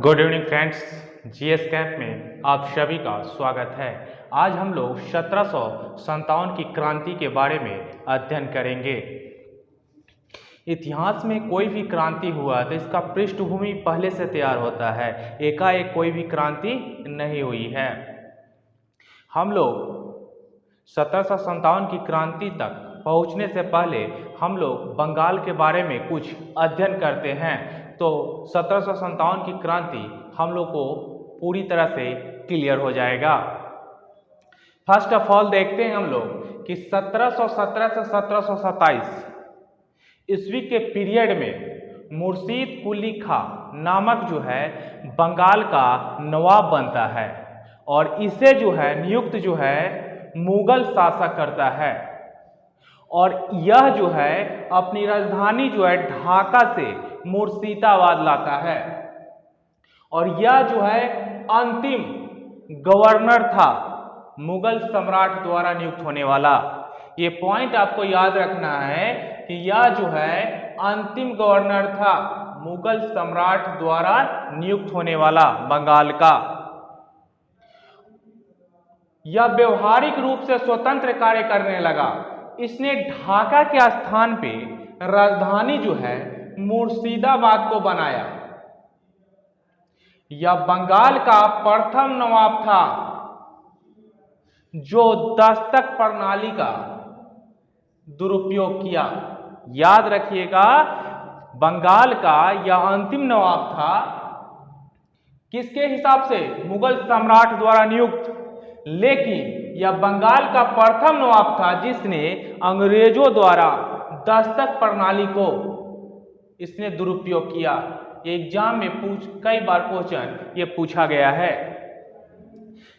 Good evening friends, GS camp में आप सभी का स्वागत है। आज हम लोग 1757 की क्रांति के बारे में अध्ययन करेंगे। इतिहास में कोई भी क्रांति हुआ तो इसका पृष्ठभूमि पहले से तैयार होता है, एकाएक कोई भी क्रांति नहीं हुई है। हम लोग 1757 की क्रांति तक पहुंचने से पहले हम लोग बंगाल के बारे में कुछ अध्ययन करते हैं। तो 1757 की क्रांति हम लोग को पूरी तरह से क्लियर हो जाएगा। फर्स्ट ऑफ ऑल देखते हैं हम लोग कि 1717 से 1727 ईस्वी के पीरियड में मुर्शीद कुली खां नामक जो है बंगाल का नवाब बनता है और इसे जो है नियुक्त जो है मुगल शासक करता है। और यह जो है अपनी राजधानी जो है ढाका से मुर्शिदाबाद लाता है और यह जो है अंतिम गवर्नर था मुगल सम्राट द्वारा नियुक्त होने वाला। ये पॉइंट आपको याद रखना है कि यह जो है अंतिम गवर्नर था मुगल सम्राट द्वारा नियुक्त होने वाला बंगाल का। यह व्यवहारिक रूप से स्वतंत्र कार्य करने लगा। इसने ढाका के स्थान पे राजधानी जो है मुर्शिदाबाद को बनाया। यह बंगाल का प्रथम नवाब था जो दस्तक प्रणाली का दुरुपयोग किया। याद रखिएगा, बंगाल का यह अंतिम नवाब था किसके हिसाब से? मुगल सम्राट द्वारा नियुक्त। लेकिन यह बंगाल का प्रथम नवाब था जिसने अंग्रेजों द्वारा दस्तक प्रणाली को इसने दुरुपयोग किया। एग्जाम में कई बार क्वेश्चन ये पूछा गया है।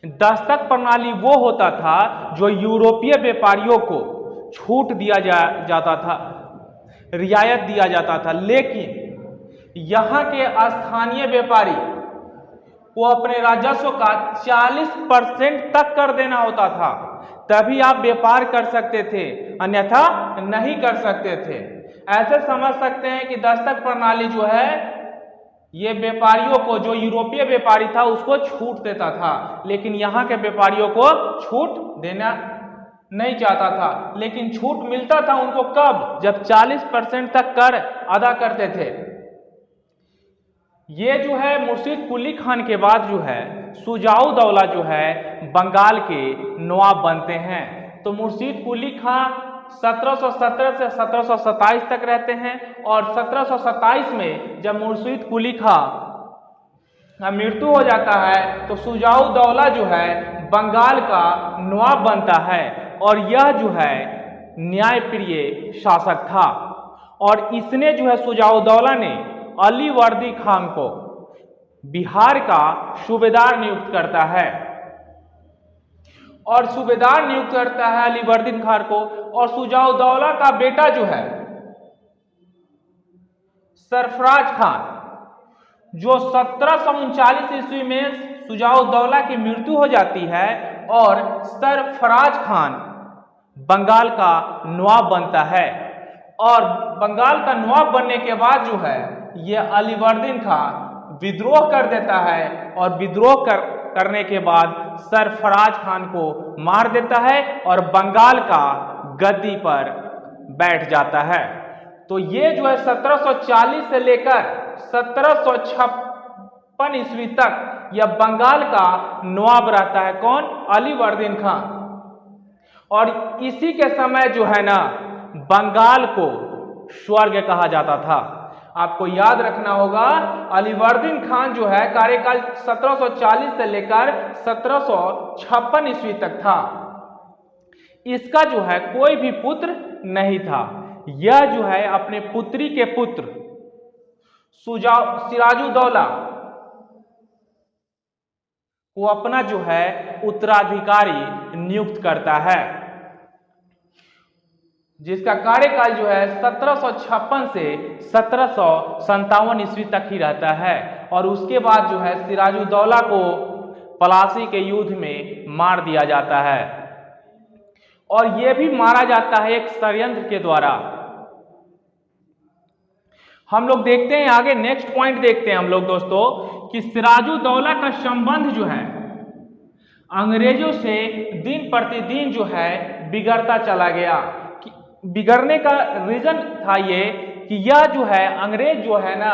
दस्तक प्रणाली वो होता था जो यूरोपीय व्यापारियों को छूट दिया जाता था, रियायत दिया जाता था, लेकिन यहाँ के स्थानीय व्यापारी वो अपने राजस्व का 40% तक कर देना होता था, तभी आप व्यापार कर सकते थे, अन्यथा नहीं कर सकते थे। ऐसे समझ सकते हैं कि दस्तक प्रणाली जो है ये व्यापारियों को, जो यूरोपीय व्यापारी था उसको छूट देता था, लेकिन यहाँ के व्यापारियों को छूट देना नहीं चाहता था। लेकिन छूट मिलता था उनको कब? जब 40% तक कर अदा करते थे। ये जो है मुर्शीद कुली खान के बाद जो है शुजाऊ दौला जो है बंगाल के नवाब बनते हैं। तो मुर्शीद कुली खां 1717 से 1727 तक रहते हैं और 1727 में जब मुर्शीद कुली खां का मृत्यु हो जाता है तो शुजाऊ दौला जो है बंगाल का नवाब बनता है और यह जो है न्यायप्रिय शासक था। और इसने जो है शुजाऊ दौला ने अलीवर्दी खान को बिहार का सूबेदार नियुक्त करता है और सूबेदार नियुक्त करता है अलीवर्दी खान को। और शुजाऊ दौला का बेटा जो है सरफराज खान, जो 1739 ईस्वी में शुजाऊ दौला की मृत्यु हो जाती है और सरफराज खान बंगाल का नवाब बनता है। और बंगाल का नवाब बनने के बाद जो है यह अलीवर्दी खान विद्रोह कर देता है और विद्रोह करने के बाद सरफराज खान को मार देता है और बंगाल का गद्दी पर बैठ जाता है। तो ये जो है 1740 से लेकर 1756 ईस्वी तक यह बंगाल का नवाब रहता है। कौन? अलीवर्दी खान। और इसी के समय जो है ना बंगाल को स्वर्ग कहा जाता था। आपको याद रखना होगा, अलीवर्दी खान जो है कार्यकाल 1740 से लेकर 1756 ईस्वी तक था। इसका जो है कोई भी पुत्र नहीं था। यह जो है अपने पुत्री के पुत्र सिराजुद्दौला को अपना जो है उत्तराधिकारी नियुक्त करता है, जिसका कार्यकाल जो है 1756 से 1757 ईस्वी तक ही रहता है। और उसके बाद जो है सिराजुद्दौला को पलासी के युद्ध में मार दिया जाता है और यह भी मारा जाता है एक षड्यंत्र के द्वारा। हम लोग देखते हैं आगे, नेक्स्ट पॉइंट देखते हैं हम लोग दोस्तों कि सिराजुद्दौला का संबंध जो है अंग्रेजों से दिन प्रतिदिन जो है बिगड़ता चला गया। बिगड़ने का रीजन था ये कि यह जो है अंग्रेज जो है ना,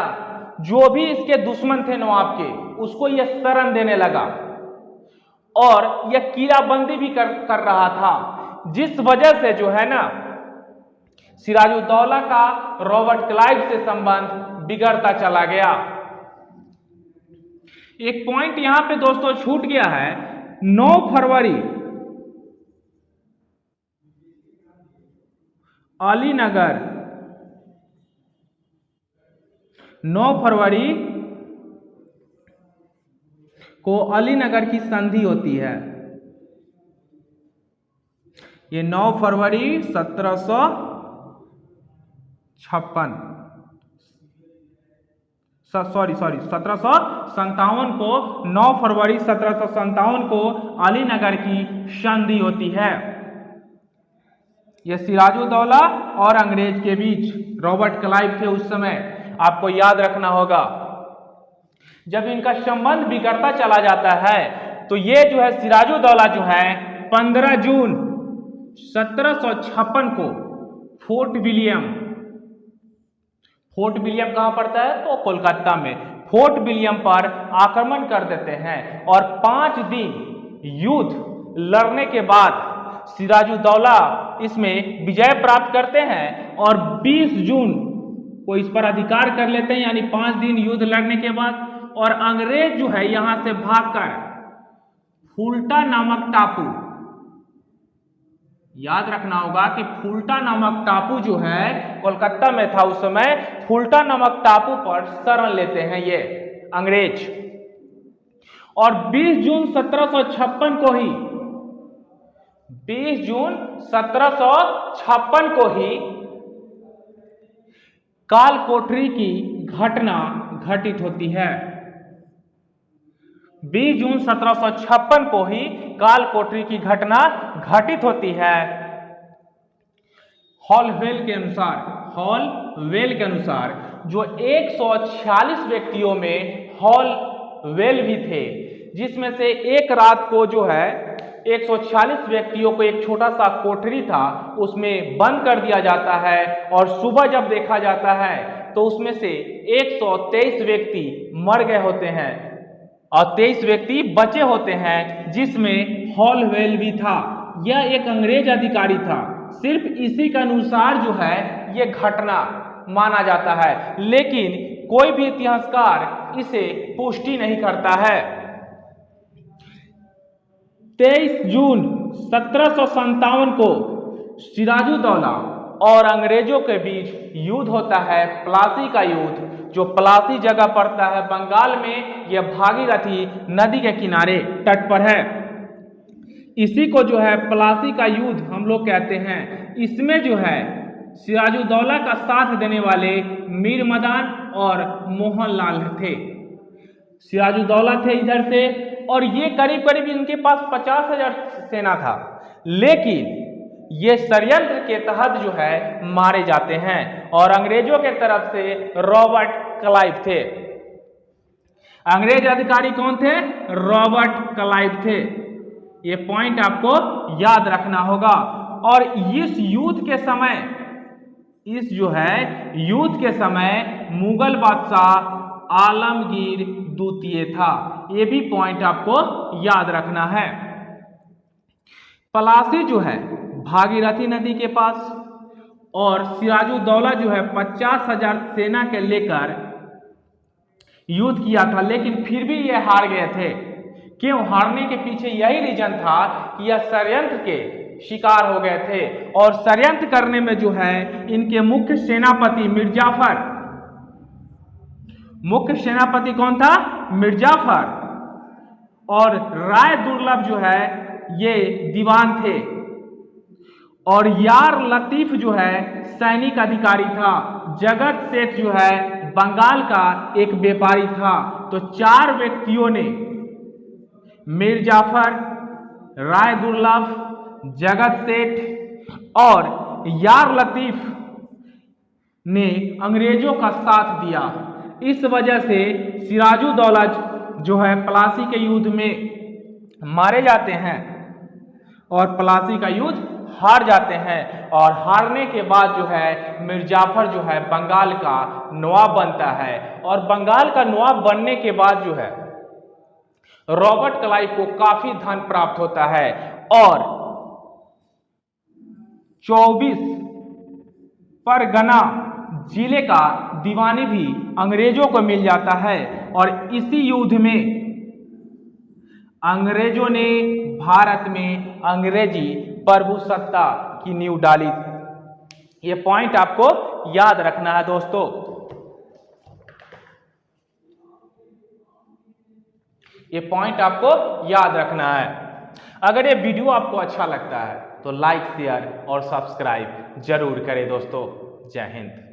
जो भी इसके दुश्मन थे नवाब के, उसको यह शरण देने लगा और यह किलाबंदी भी कर रहा था, जिस वजह से जो है ना सिराजुद्दौला का रॉबर्ट क्लाइव से संबंध बिगड़ता चला गया। एक पॉइंट यहां पे दोस्तों छूट गया है। 9 फरवरी अलीनगर, 9 फरवरी को अलीनगर की संधि होती है। ये 9 फरवरी 1757 को 9 फरवरी 1757 को अलीनगर की संधि होती है। यह सिराजुद्दौला और अंग्रेज के बीच रॉबर्ट क्लाइव थे उस समय, आपको याद रखना होगा। जब इनका संबंध बिगड़ता चला जाता है तो ये जो है सिराजुद्दौला जो है 15 जून 1756 को फोर्ट विलियम कहां पड़ता है तो कोलकाता में, फोर्ट विलियम पर आक्रमण कर देते हैं और 5 दिन युद्ध लड़ने के बाद सिराजुद्दौला इसमें विजय प्राप्त करते हैं और 20 जून को इस पर अधिकार कर लेते हैं, यानी 5 दिन युद्ध लड़ने के बाद। और अंग्रेज जो है यहां से भागकर फुल्टा नामक टापू, याद रखना होगा कि फुल्टा नामक टापू जो है कोलकाता में था उस समय, फुल्टा नामक टापू पर शरण लेते हैं ये अंग्रेज। और 20 जून 1756 को ही 20 जून 1756 को ही कालकोठरी की घटना घटित होती है। 20 जून 1756 को ही कालकोठरी की घटना घटित होती है। हॉलवेल के अनुसार जो 146 व्यक्तियों में हॉलवेल भी थे, जिसमें से एक रात को जो है 146 व्यक्तियों को एक छोटा सा कोठरी था उसमें बंद कर दिया जाता है और सुबह जब देखा जाता है तो उसमें से 123 व्यक्ति मर गए होते हैं और 23 व्यक्ति बचे होते हैं, जिसमें हॉलवेल भी था। यह एक अंग्रेज अधिकारी था, सिर्फ इसी के अनुसार जो है यह घटना माना जाता है, लेकिन कोई भी इतिहासकार इसे पुष्टि नहीं करता है। 23 जून 1757 को सिराजुद्दौला और अंग्रेजों के बीच युद्ध होता है, प्लासी का युद्ध, जो प्लासी जगह पड़ता है बंगाल में। यह भागीरथी नदी के किनारे तट पर है। इसी को जो है प्लासी का युद्ध हम लोग कहते हैं। इसमें जो है सिराजुद्दौला का साथ देने वाले मीर मदान और मोहनलाल थे। सिराजुद्दौला थे इधर से और ये करीब करीब इनके पास 50,000 सेना था, लेकिन ये षड्यंत्र के तहत जो है मारे जाते हैं और अंग्रेजों के तरफ से रॉबर्ट क्लाइव थे। अंग्रेज अधिकारी कौन थे? रॉबर्ट क्लाइव थे। ये पॉइंट आपको याद रखना होगा। और इस युद्ध के समय, युद्ध के समय मुगल बादशाह आलमगीर द्वितीय था। ये भी पॉइंट आपको याद रखना है। प्लासी जो है भागीरथी नदी के पास और सिराजुद्दौला जो है 50,000 सेना के लेकर युद्ध किया था, लेकिन फिर भी ये हार गए थे। क्यों हारने के पीछे यही रीजन था कि यह षड्यंत्र के शिकार हो गए थे और षड्यंत्र करने में जो है इनके मुख्य सेनापति मिर्जाफर, मुख्य सेनापति कौन था? मिर्जाफर, और राय दुर्लभ जो है ये दीवान थे और यार लतीफ जो है सैनिक अधिकारी था। जगत सेठ जो है बंगाल का एक व्यापारी था। तो 4 व्यक्तियों ने, मिर्जाफर, राय दुर्लभ, जगत सेठ और यार लतीफ ने अंग्रेजों का साथ दिया। इस वजह से सिराजुद्दौला जो है प्लासी के युद्ध में मारे जाते हैं और प्लासी का युद्ध हार जाते हैं और हारने के बाद जो है मिर्जाफर जो है बंगाल का नवाब बनता है और बंगाल का नवाब बनने के बाद जो है रॉबर्ट क्लाइव को काफी धन प्राप्त होता है और 24 परगना जिले का दीवानी भी अंग्रेजों को मिल जाता है और इसी युद्ध में अंग्रेजों ने भारत में अंग्रेजी प्रभुसत्ता की नींव डाली। ये पॉइंट आपको याद रखना है दोस्तों। ये पॉइंट आपको याद रखना है। अगर ये वीडियो आपको अच्छा लगता है तो लाइक शेयर और सब्सक्राइब जरूर करें दोस्तों। जय हिंद।